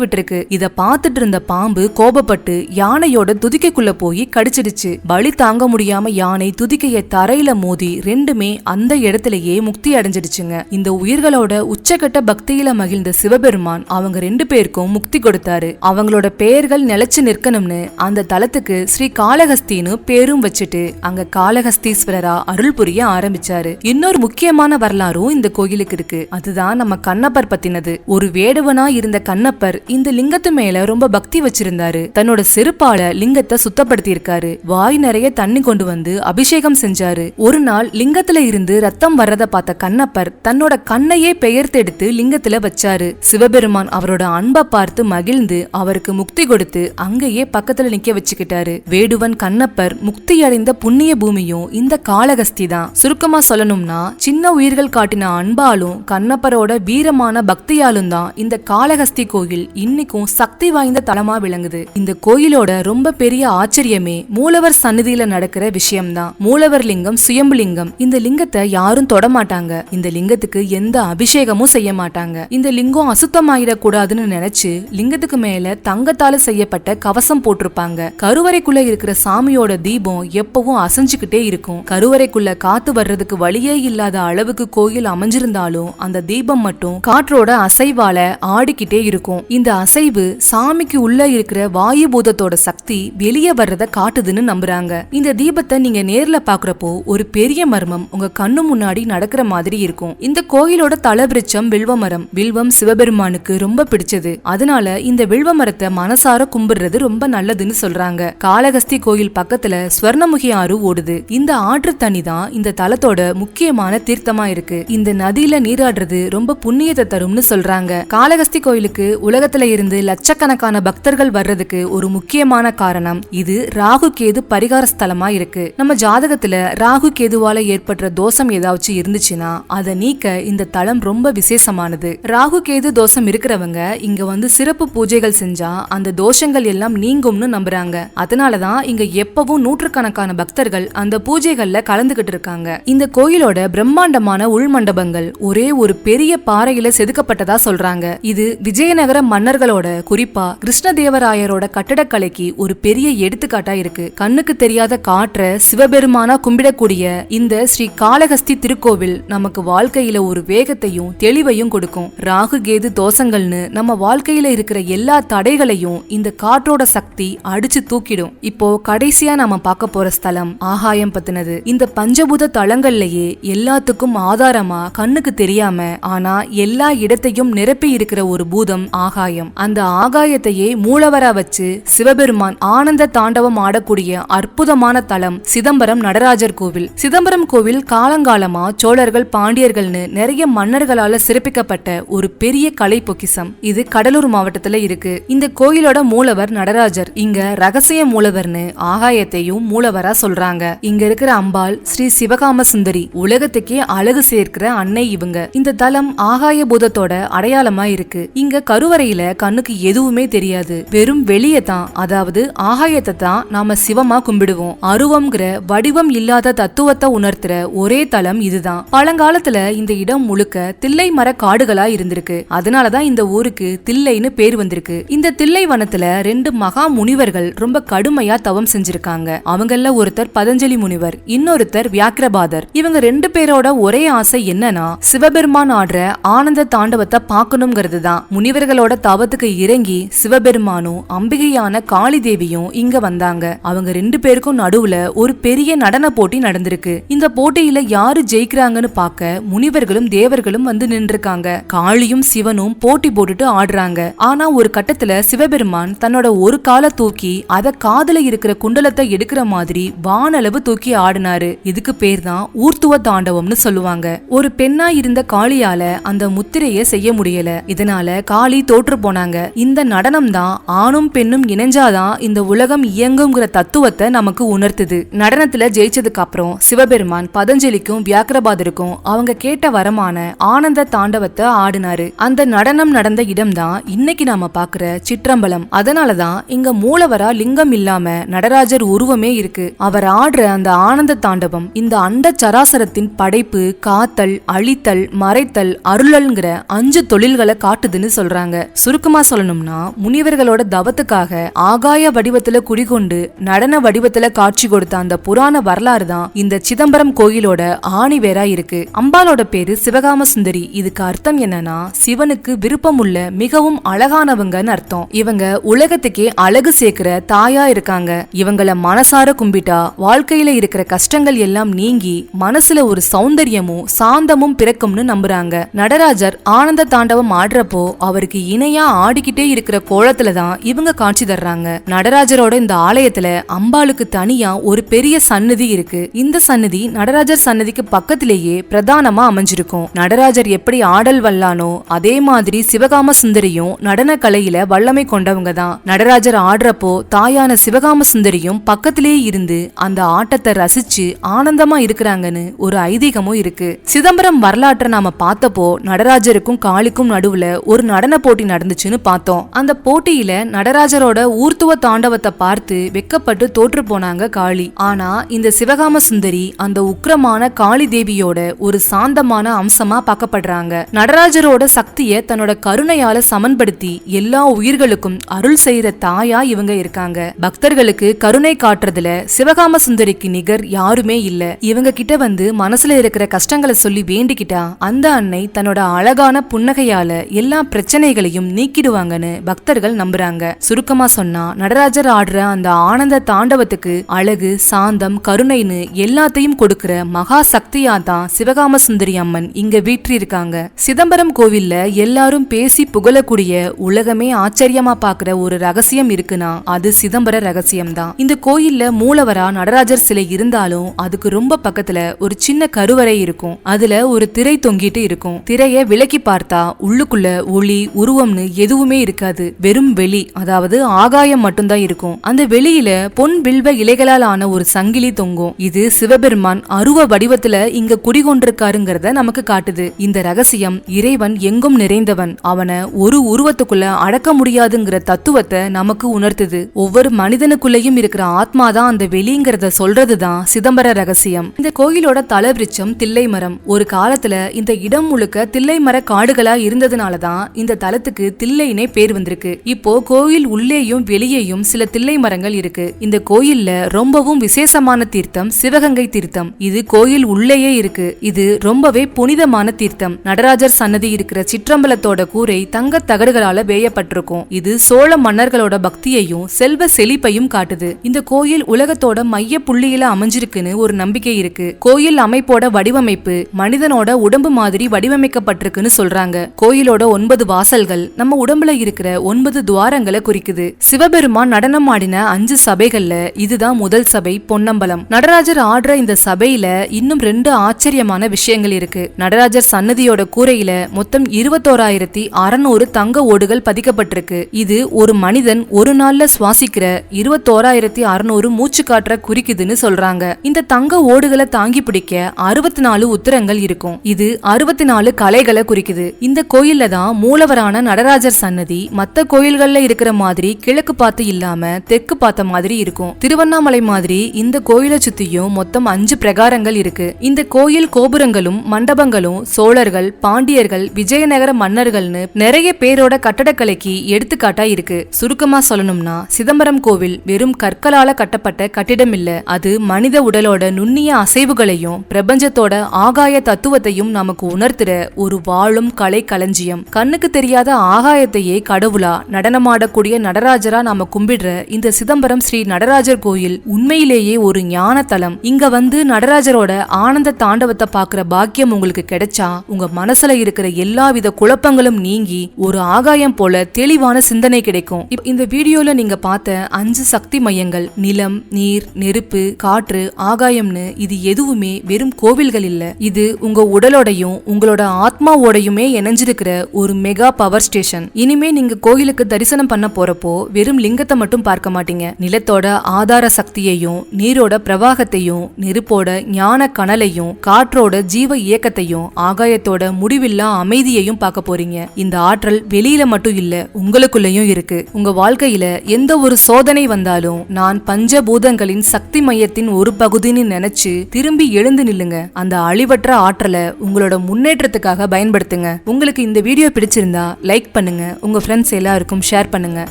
விட்டுருக்கு. இத பாத்துட்டு இருந்த பாம்பு கோபப்பட்டு யானையோட துதிக்கைக்குள்ள போய் கடிச்சிடுச்சு. பலி தாங்க முடியாம யானை துதிக்கைய தரையில மோதி ரெண்டுமே அந்த இடத்திலேயே முக்தி அடைஞ்சிடுச்சுங்க. இந்த உயிர்களோட உச்சகட்ட பக்தியில மகிழ்ந்த சிவபெருமான் அவங்க ரெண்டு பேருக்கும் முக்தி கொடுத்தாரு. அவங்களோட பெயர்கள் நிலைச்சு நிற்கணும்னு அந்த தலத்துக்கு ஸ்ரீ காளஹஸ்தின்னு பேரும் வச்சுட்டு அங்க காளஹஸ்தீஸ்வரரா அருள் புரிய ஆரம்பிச்சாரு. இன்னொரு முக்கியமான வரலாறும் இந்த கோயிலுக்கு இருக்கு. அதுதான் நம்ம கண்ணப்பர் பத்தினது. ஒரு வேடுவனா இருந்த கண்ணப்பர் இந்த லிங்கத்து மேல ரொம்ப பக்தி வச்சிருந்தாரு. தன்னோட செருப்பால லிங்கத்தை சுத்தப்படுத்தி இருக்காரு. வாய் நிறைய தண்ணி கொண்டு வந்து அபிஷேகம் செஞ்சாரு. ஒரு நாள் லிங்கத்துல இருந்து ரத்தம் வர்றத பார்த்த கண்ணப்பர் தன்னோட கண்ணையே பெயர்த்தெடுத்து லிங்கத்துல வச்சாரு. சிவபெருமான் அவரோட அன்பை பார்த்து மகிழ்ந்து அவருக்கு முக்தி கொடுத்து அங்கேயே பக்கத்துல நிக்க வச்சுக்கிட்டாரு. வேடுவன் கண்ணப்பர் முக்தி அடைந்த புண்ணிய பூமியும் இந்த காளஹஸ்தி தான். சுருக்கமா சொல்லணும்னா சின்ன உயிர்கள் காட்டின அன்பாலும் கண்ணப்பரோட வீரமான பக்தியாலும் தான் இந்த காளஹஸ்தி கோயில் இன்னைக்கும் சக்தி வாய்ந்த தலமா விளங்குது. இந்த கோயிலோட ரொம்ப பெரிய ஆச்சரியமே மூலவர் சன்னதியில நடக்கிற விஷயம்தான். மூலவர் லிங்கம் சுயம்புலிங்கம். இந்த லிங்கத்தை யாரும் தொட மாட்டாங்க. இந்த லிங்கத்துக்கு எந்த அபிஷேகமும் செய்ய மாட்டாங்க. இந்த லிங்கம் அசுத்தமாயிடக் கூடாதுன்னு நினைச்சு லிங்கத்துக்கு மேல தங்கத்தால செய்யப்பட்ட கவசம் போட்டிருப்பாங்க. கருவறைக்குள்ள இருக்கிற சாமியோட தீபம் எப்பவும் அசைஞ்சுக்கிட்டே இருக்கும். கருவறைக்குள்ள காத்து வர்றதுக்கு வழியே இல்லாத அளவுக்கு கோயில் அமைஞ்சிருந்தாலும் அந்த தீபம் மட்டும் காற்றோட அசைவால ஆடிக்கிட்டே இருக்கும். இந்த அசைவு சாமிக்கு உள்ள இருக்கிற வாயு பூதத்தோட சக்தி வெளியே வர்றத காட்டுதுன்னு நம்புறாங்க. இந்த தீபத்தை நீங்க நேர்ல பாக்குறப்போ ஒரு பெரிய மர்மம் உங்க கண்ணு முன்னாடி நடக்கிற மாதிரி இருக்கும். இந்த கோயிலோட தலவிருட்சம் வில்வ மரம். வில்வம் சிவபெருமானுக்கு ரொம்ப பிடிச்சது. அதனால இந்த வில்வ மரத்தை மனசார கும்பிடுறது ரொம்ப நல்லதுன்னு சொல்றாங்க. காளஹஸ்தி கோயில் பக்கத்துல ஸ்வர்ணமுகி ஆறு ஓடுது. இந்த ஆற்று தண்ணி தான் இந்த தலத்தோட முக்கியமான தீர்த்தமா இருக்கு. இந்த நதியில நீராடுறது ரொம்ப புண்ணியத்தை தரும்னு சொல்றாங்க. காளஹஸ்தி கோயிலுக்கு உலகத்துல இருந்து லட்சக்கணக்கான பக்தர்கள் வர்றதுக்கு ஒரு முக்கியமான காரணம் இது ராகு கேது பரிகார ஸ்தலமா இருக்கு. நம்ம ஜாதகத்துல ராகு கேதுவால ஏற்படுற தோஷம் ஏதாச்சும் இருந்துச்சுன்னா அதை நீக்க இந்த தலம் ரொம்ப விசேஷமானது. ராகு கேது தோஷம் இருக்கிறவங்க இங்க வந்து சிறப்பு பூஜைகள் செஞ்சா அந்த தோஷங்கள் எல்லாம் நீங்கும்னு நம்புறாங்க. அதனாலதான் இங்க எப்பவும் நூற்றுக்கணக்கான பக்தர்கள் அந்த பூஜைகள்ல கலந்துகிட்டு இருக்காங்க. இந்த கோயிலோட பிரம்மாண்டமான உள்மண்டபங்கள் ஒரே ஒரு பெரிய பாறையில செதுக்கப்பட்டதா சொல்றாங்க. இது விஜயநகர மன்னர்களோட, குறிப்பா கிருஷ்ணதேவராயரோட கட்டடக்கலைக்கு ஒரு பெரிய எடுத்துக்காட்டா இருக்கு. கண்ணுக்கு தெரியாத காற்ற சிவபெருமானா கும்பிடக்கூடிய இந்த ஸ்ரீ காளஹஸ்தி திருக்கோவில் நமக்கு வாழ்க்கையில ஒரு வேகத்தையும் தெளிவையும் கொடுக்கும். ராகு கேது தோஷங்கள்னு நம்ம வாழ்க்கையில இருக்கிற எல்லா தடைகளையும் இந்த காற்றோட சக்தி அடிச்சு தூக்கிடும். இப்போ கடைசியா நாம பார்க்க போற ஸ்தலம் ஆகாயம் பத்தினது. இந்த பஞ்சபூத தலங்கள்லயே எல்லாத்துக்கும் ஆதாரமா கண்ணுக்கு தெரியாம ஆனா எல்லா இடத்தையும் நிரப்பி இருக்கிற ஒரு பூதம் ஆகாயம். அந்த ஆகாயத்தையே மூலவரா வச்சு சிவபெருமான் ஆனந்த தாண்டவம் ஆடக்கூடிய அற்புதமான தலம் சிதம்பரம் நடராஜர் கோவில். சிதம்பரம் கோவில் காலங்காலமா சோழர்கள் பாண்டியர்கள்னு நிறைய மன்னர்களால சிறப்பிக்கப்பட்ட ஒரு பெரிய கலை பொக்கிசம். இது கடலூர் மாவட்டத்துல இருக்கு. இந்த கோயிலோட மூலவர் நடராஜர். இங்க ரகசிய மூலவர்னு ஆகாயத்தையும் மூலவரா சொல்றாங்க. இங்க இருக்கிற அம்பாள் ஸ்ரீ சிவகாம சுந்தரி. உலகத்துக்கே அழகு சேர்க்கிற அன்னை இவங்க. இந்த தலம் ஆகாய பூதத்தோட அடையாளமா இருக்கு. இங்க கருவறையில கண்ணுக்கு எதுவுமே தெரியாது, வெறும் வெளியே தான், அதாவது ஆகாயத்தை தான் நாம சிவமா கும்பிடுவோம். அருவம்ங்கிற வடிவம் இல்லாத தத்துவத்தை உணர்த்துற ஒரே தலம் இதுதான். பழங்காலத்துல இந்த இடம் முழுக்க தில்லை மர காடுகளா இருந்திருக்கு. அதனாலதான் இந்த ஊருக்கு தில்லைன்னு பேர் வந்திருக்கு. இந்த தில்லை வனத்துல 2 மகா முனிவர்கள் ரொம்ப கடுமையா தவம் செஞ்சிருக்காங்க. அவங்கள ஒருத்தர் பதஞ்சலி முனிவர், இன்னொருத்தர் வியாக்கிரபாதர். இவங்க 2 பேரோட ஒரே ஆசை என்னன்னா சிவபெருமான் ஆடுற ஆனந்த தாண்டவத்தை பார்க்கணும்ங்கிறது தான். முனிவர்களோட தவத்துக்கு இறங்கி சிவபெருமானும் அம்பிகையான காளி தேவியும் இங்க வந்தாங்க. அவங்க 2 பேருக்கும் நடுவுல ஒரு பெரிய நடன போட்டி நடந்திருக்கு. இந்த போட்டியில யாரு ஜெயிக்கிறாங்கன்னு பார்க்க முனிவர்களும் தேவர்களும் வந்து நின்றுருக்காங்க. காளியும் சிவனும் போட்டி போட்டுட்டு ஆடுறாங்க. ஆனா ஒரு கட்டத்துல சிவபெருமான் தன்னோட ஒரு காலை தூக்கி அத காதுல இருக்கிற குண்டலத்தை எடுக்கிற மாதிரி வானளவு தூக்கி ஆடினாரு. இதுக்கு பேர் தான் ஊர்த்துவ தாண்டவம்னு சொல்லுவாங்க. ஒரு பெண்ணா இருந்த காளியால அந்த முத்திரைய செய்ய முடியல. இதனால காளி தோற்று போனாங்க. இந்த நடனம் தான் ஆணும் பெண்ணும் இணைஞ்சாதான் இந்த உலகம் இயங்குங்கிற தத்துவத்தை நமக்கு உணர்த்துது. நடனத்துல ஜெயிச்சதுக்கு அப்புறம் சிவபெருமான் பதஞ்சலிக்கும் வியாக்கிரபாதருக்கும் அவங்க கேட்ட வரமான ஆனந்த தாண்டவத்தை ஆடினாரு. அந்த நடனம் நடந்த இடம் தான் இன்னைக்கு நாம பாக்குற சிற்றம்பலம். அதனாலதான் இங்க மூலவரா லிங்கம் இல்லாம நடராஜர் உருவமே இருக்கு. அவர் ஆடுற அந்த ஆனந்த தாண்டவம் இந்த அண்ட சராசரத்தின் படைப்பு, காத்தல், அழித்தல், மறைத்தல், அருளல்ங்கிற 5 தொழில்களை காட்டுதுன்னு சொல்றாங்க. சுருக்கமா சொல்லணும்னா முனிவர்களோட தவத்துக்காக ஆகாய வடிவத்துல குடிகொண்டு நடன வடிவத்துல காட்சி கொடுத்த அந்த புராண வரலாறு தான் இந்த சிதம்பரம் கோயிலோட ஆணிவேரா இருக்கு. அம்பாலோட பேரு சிவகாம சுந்தரி. இதுக்கு அர்த்தம் என்னன்னா சிவனுக்கு விருப்பமுள்ள மிகவும் அழகானவங்கன்னு அர்த்தம். இவங்க உலகத்துக்கே அழகு சேர்க்கிற தாயா இருக்காங்க. இவங்கள மனசார கும்பிட்டா வாழ்க்கையில இருக்கிற கஷ்டங்கள் எல்லாம் நீங்கி மனசுல ஒரு சௌந்தரியமும் சாந்தமும் பிறக்கும்னு நம்புறாங்க. நடராஜர் ஆனந்த தாண்டவம் ஆடுறப்போ அவருக்கு இணையா ஆடிக்கிட்டே இருக்கிற கோலத்துலதான் இவங்க காட்சி தர்றாங்க. நடராஜரோட இந்த ஆலயத்துல அம்பாளுக்கு தனியா ஒரு பெரிய சன்னதி இருக்கு. இந்த சன்னதி நடராஜர் சன்னதிக்கு பக்கத்திலேயே பிரதானமா அமைஞ்சிருக்கும். நடராஜர் எப்படி ஆடல் வல்லானோ அதே மாதிரி சிவகாம சுந்தரியும் நடன கலையில வல்லமை கொண்டவங்க தான். நடராஜர் ஆடுறப்போ தாயான சிவகாம சுந்தரியும் பக்கத்திலேயே இருந்து அந்த ஆட்டத்தை ரசிச்சு ஆனந்தமா இருக்கிறாங்கன்னு ஒரு ஐதீகமும் இருக்கு. சிதம்பரம் வரலாற்றை நாம பார்த்தப்போ நடராஜருக்கும் காளிக்கும் நடுவுல ஒரு நடன போட்டி நடந்துச்சுன்னு பார்த்தோம். அந்த போட்டியில நடராஜரோட ஊர்த்துவ தாண்டவத்தை பார்த்து வெக்கப்பட்டு தோற்று போனாங்க காளி. ஆனா இந்த சிவகாம சுந்தரி அந்த உக்கிரமான காளி தேவியோட ஒரு சாந்தமான அம்சமா பார்க்கப்படுறாங்க. நடராஜரோட சக்தியை தன்னோட கருணையால சமன்படுத்தி எல்லா உயிர்களுக்கும் அருள் செய்யற தாயா இவங்க இருக்காங்க. பக்தர்களுக்கு கருணை காட்டுறதுல சிவகாம சுந்தரிக்கு நிகர் யாருமே இல்ல. இவங்க கிட்ட வந்து மனசுல இருக்கிற கஷ்டங்களை சொல்லி வேண்டிக்கிட்டா அந்த அன்னை தன்னோட அழகான புன்னகையால எல்லா பிரச்சனைகளையும் நீக்கிடுவாங்கன்னு பக்தர்கள் நம்புறாங்க. சுருக்கமா சொன்னா நடராஜர் ஆடுற அந்த ஆனந்த தாண்டவத்துக்கு அழகு, சாந்தம், கருணைன்னு எல்லாத்தையும் கொடுக்கிற மகா சக்தியா தான் சிவகாம சுந்தரி அம்மன் இங்க வீற்றி இருக்காங்க. சிதம்பரம் கோவில்ல எல்லாரும் பேசி புகழக்கூடிய உலகமே ஆச்சரியமா பாக்குற ஒரு ரகசியம் இருக்குன்னா அது சிதம்பர ரகசியம் தான். இந்த கோயில்ல மூலவரா நடராஜர் சிலை இருந்தாலும் அதுக்கு ரொம்ப பக்கத்துல ஒரு சின்ன கருவறை இருக்கும். அதுல ஒரு திரை தொங்கிட்டு இருக்கும். திரைய விலக்கி பார்த்தா உள்ளுக்குள்ள ஒளி, உருவம்னு எதுவுமே இருக்காது. வெறும் வெளி, அதாவது ஆகாயம் மட்டும்தான் இருக்கும். அந்த வெளியில பொன் வில்வ இலைகளால் ஆன ஒரு சங்கிலி தொங்கும். இது சிவபெருமான் அருவ வடிவத்துல இங்க குடிகொண்டிருக்காருங்கிறத நமக்கு காட்டுது. இந்த ரகசியம் இறைவன் எங்கும் நிறைந்தவன், அவனை ஒரு உருவத்துக்குள்ள அடக்க முடியாதுங்கிற தத்துவத்தை நமக்கு உணர்த்துது. ஒவ்வொரு மனிதனுக்குள்ளேயும் இருக்கிற ஆத்மாதான் அந்த வெளிங்கிறத சொல்றதுதான் சிதம்பர ரகசியம். இந்த கோயிலோட தலவிருட்சம் தில்லை மரம். ஒரு காலத்துல இந்த இடம் முழுக்க தில்லை மர காடுகளா இருந்ததுனாலதான் இந்த தலத்துக்கு தில்லைனே பேர் வந்திருக்கு. இப்போ கோயில் உள்ளேயும் வெளியேயும் சில தில்லை மரங்கள் இருக்கு. இந்த கோயில்ல ரொம்பவும் விசேஷமான தீர்த்தம் சிவகங்கை தீர்த்தம். இது கோயில் உள்ளேயே இருக்கு. இது ரொம்பவே புனிதமான தீர்த்தம். நடராஜர் சன்னதி இருக்கிற சிற்றம்பலத்தோட கூரை தங்க தகடுகளால வேயப்பட்டிருக்கும். இது சோழ மன்னர்களோட பக்தியையும் செல்வ செழிப்பையும் காட்டுது. இந்த கோயில் உலகத்தோட மைய புள்ளியில அமைஞ்சிருக்குன்னு ஒரு நம்பிக்கை இருக்கு. கோயில் அமைப்போட வடிவமைப்பு மனிதனோட உடம்பு மாதிரி வடிவமைக்கப்பட்டிருக்குன்னு சொல்றாங்க. கோயிலோட 9 வாசல்கள் நம்ம உடம்புல இருக்கிற 9 துவாரங்களை குறிக்குது. சிவபெருமான் நடனம் ஆடின 5 சபைகள்ல இதுதான் முதல் சபை, பொன்னம்பலம். நடராஜர் ஆடுற இந்த சபையில இன்னும் 2 ஆச்சரியமான விஷயங்கள் இருக்கு. நடராஜர் சன்னதியோட கூரையில மொத்தம் 21,600 தங்க ஓடுகள் பதிக்கப்பட்டிருக்கு. இது ஒரு மனிதன் ஒரு நாள்ல சுவாசிக்கிற 21,600 மூச்சு காற்ற குறிக்குதுன்னு சொல்றாங்க. இந்த தங்க ஓடுகளை தாங்கி பிடிக்க 64 உத்தரங்கள் இருக்கும். இது 64 கலைகளை குறிக்குது. இந்த கோயில்ல தான் மூலவரான நடராஜர் சன்னதி மத்த கோயில்கள்ல இருக்கிற மாதிரி கிழக்கு பார்த்து இல்லாம தெற்கு பார்த்த மாதிரி இருக்கும். திருவண்ணாமலை மாதிரி இந்த கோயிலை சுத்தியும் மொத்தம் 5 பிரகாரங்கள் இருக்கு. இந்த கோயில் கோபுரங்களும் மண்டபங்களும் சோழர்கள், பாண்டியர்கள், விஜயநகர மன்னர்கள்னு நிறைய பேரோட கட்டடக்கலைக்கு எடுத்துக்காட்டா இருக்கு. சுருக்கமா சொல்லணும்னா சிதம்பரம் கோவில் வெறும் கற்களால கட்டப்பட்ட கட்டிடம் இல்ல, அது மனித உடலோட நுண்ணிய அசைவுகளையும் பிரபஞ்சத்தோட ஆகாய தத்துவத்தையும் நமக்கு உணர்த்துற ஒரு வாழும் கலை களஞ்சியம். கண்ணுக்கு தெரியாத ஆகாயத்தையே கடவுளா நடனமாடக்கூடிய நடராஜரா நாம கும்பிடுற இந்த சிதம்பரம் ஸ்ரீ நடராஜர் கோயில் உண்மையிலேயே ஒரு ஞான தலம். இங்க வந்து நடராஜரோட ஆனந்த தாண்டவத்தை பாக்குற பாக்கியம் உங்களுக்கு கிடைச்சா உங்க மனசுல இருக்கிற எல்லாவித குழப்பங்களும் நீங்கி ஒரு ஆகாயம் போல தெளிவான சிந்தனை கிடைக்கும். இந்த வீடியோல நீங்க பார்த்த 5 சக்தி மையங்கள் நிலம், நீர், நெருப்பு, காற்று, ஆகாயம்னு இது எதுவுமே வெறும் கோவில்கள் இல்ல. இது உங்க உடலோடையும் உங்களோட ஆத்மாவோடையுமே இணைஞ்சிருக்கிற ஒரு மெகா பவர் ஸ்டேஷன். இனிமே நீங்க கோயிலுக்கு தரிசனம் பண்ண போறப்போ வெறும் லிங்கத்தை மட்டும் பார்க்க மாட்டீங்க. நிலத்தோட ஆதார சக்தியையும், நீரோட பிரவாகத்தையும், நெருப்போட ஞான கனலையும், காற்றோட ஜீவ இயக்கத்தையும், ஆகாயத்தோட முடிவில்லா அமைதியையும் பார்க்க போறீங்க. இந்த ஆற்றல் வெளியில மட்டும் இல்ல, உங்களுக்குள்ளயும் இருக்கு. உங்க வாழ்க்கையில எந்த ஒரு சோதனை வந்தாலும் நான் பஞ்சபூதங்களின் சக்தி மையத்தின் ஒரு பகுதின்னு நினைச்சு திரும்பி எழுந்து நில்லுங்க. அந்த அழிவற்ற ஆற்றலை உங்களோட முன்னேற்றத்துக்காக பயன்படுத்துங்க. உங்களுக்கு இந்த வீடியோ பிடிச்சிருந்தா லைக் பண்ணுங்க, உங்க ஃப்ரெண்ட்ஸ் எல்லாருக்கும் ஷேர் பண்ணுங்க.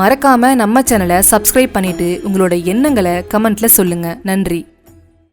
மறக்காம நம்ம சேனலை சப்ஸ்கிரைப் பண்ணிட்டு உங்களோட எண்ணங்களை கமெண்ட்ல சொல்லுங்க. நன்றி.